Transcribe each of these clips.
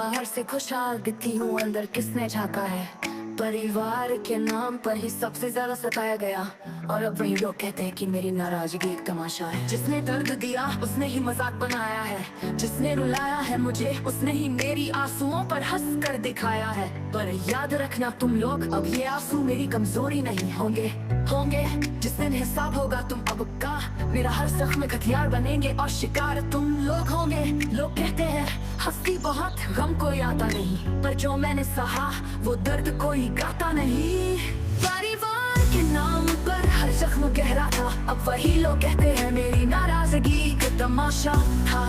बाहर से खुशहाल दिखती हूँ, अंदर किसने झांका है। परिवार के नाम पर ही सबसे ज्यादा सताया गया, और अब वही लोग कहते हैं कि मेरी नाराजगी एक तमाशा है। जिसने दर्द दिया उसने ही मजाक बनाया है, जिसने रुलाया है मुझे उसने ही मेरी आंसुओं पर हंस कर दिखाया है। पर याद रखना तुम लोग, अब ये आंसू मेरी कमजोरी नहीं होंगे। जिस दिन हिसाब होगा तुम अब का, मेरा हर जख्म एक हथियार बनेंगे और शिकार तुम लोग होंगे। लोग कहते हैं हंसी बहुत, गम कोई आता नहीं, पर जो मैंने सहा वो दर्द कोई गाता नहीं। परिवार के नाम पर हर जख्म गहरा था, अब वही लोग कहते हैं मेरी नाराजगी का तमाशा था।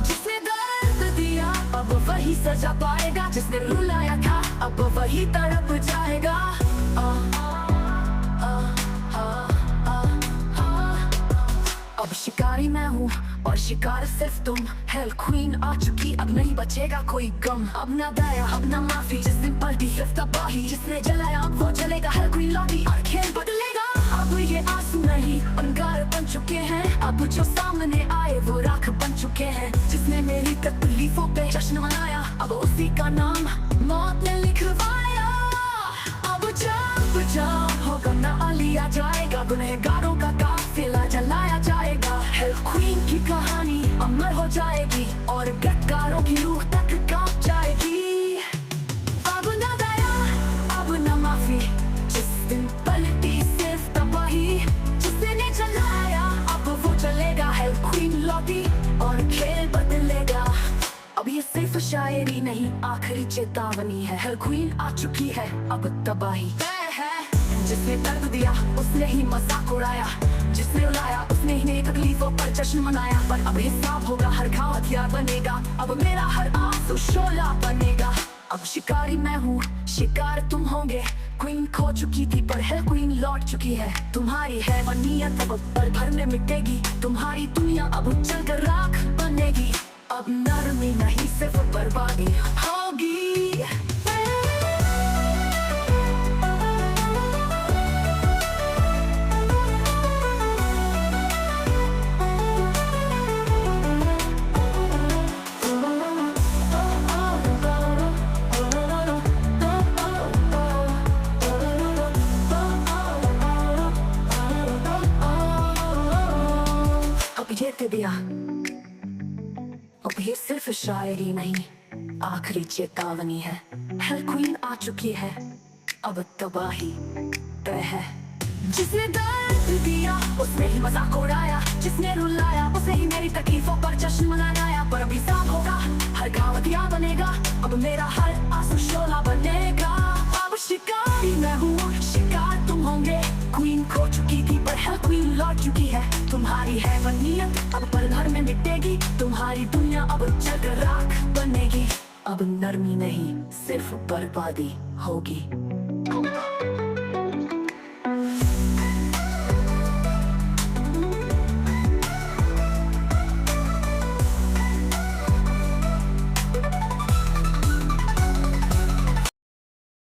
जिसने दर्द दिया अब वही सजा पाएगा, जिसने रुलाया था अब वही तड़प जाएगा। अब शिकारी मैं हूँ और शिकार सिर्फ तुम। हेल क्वीन आ चुकी, अब नहीं बचेगा कोई गम। अब ना दया अब ना माफी, जिस दिन पलटी सिर्फ तबाही। जिसने जलाया अब वो जलेगा, हेल क्वीन लौटी और खेल बदलेगा। अब ये आंसू नहीं अंगार बन चुके हैं, अब जो सामने आए वो राख बन चुके हैं। जिसने मेरी तकलीफों पे जश्न मनाया, अब उसी का नाम मौत ने लिखवाया। अब जब जाम होगा ना लिया जाएगा, गुनहगारों का काफिला जलाया जाएगा। हेल क्वीन की कहानी अमर हो जाएगी और गद्दारों की रूह तक कांप जाएगी। अब ना दया अब ना माफी, जिस दिन पलटी सिर्फ तबाही। जिसने जलाया अब वो चलेगा, हेल क्वीन लौटी और खेल बदलेगा। अब ये सिर्फ शायरी नहीं आखिरी चेतावनी है, हेल क्वीन आ चुकी है अब तबाही तय है। जिसने दर्द दिया उसने ही मजाक उड़ाया, जिसने रुलाया उसने ही मेरी तकलीफों पर जश्न मनाया। पर अब हिसाब होगा, हर घाव हथियार बनेगा, अब मेरा हर आंसू शोला बनेगा। अब शिकारी मैं हूँ, शिकार तुम होंगे। क्वीन खो चुकी थी पर है क्वीन लौट चुकी है। तुम्हारी है वनीयत अब पल भर में मिटेगी, तुम्हारी दुनिया अब जलकर राख बनेगी। अब नरमी नहीं सिर्फ बर्बादी होगी। ये दिया अब ये सिर्फ शायरी नहीं आखिरी चेतावनी है। हेल क्वीन आ चुकी है अब तबाही तय है। जिसने दर्द दिया उसने ही मजाक उड़ाया, जिसने रुलाया उसने ही मेरी तकलीफों पर जश्न मनाया। पर अब हिसाब होगा, हर घाव हथियार बनेगा, अब मेरा हर आंसू शोला बनेगा। अब शिकारी मैं हूँ, शिकार तुम होंगे। क्वीन खो चुकी थी पर हेल क्वीन लौट चुकी है। तुम्हारी है वनीयत अब पल भर में मिटेगी, तुम्हारी दुनिया अब जलकर राख बनेगी। अब नरमी नहीं सिर्फ बर्बादी होगी।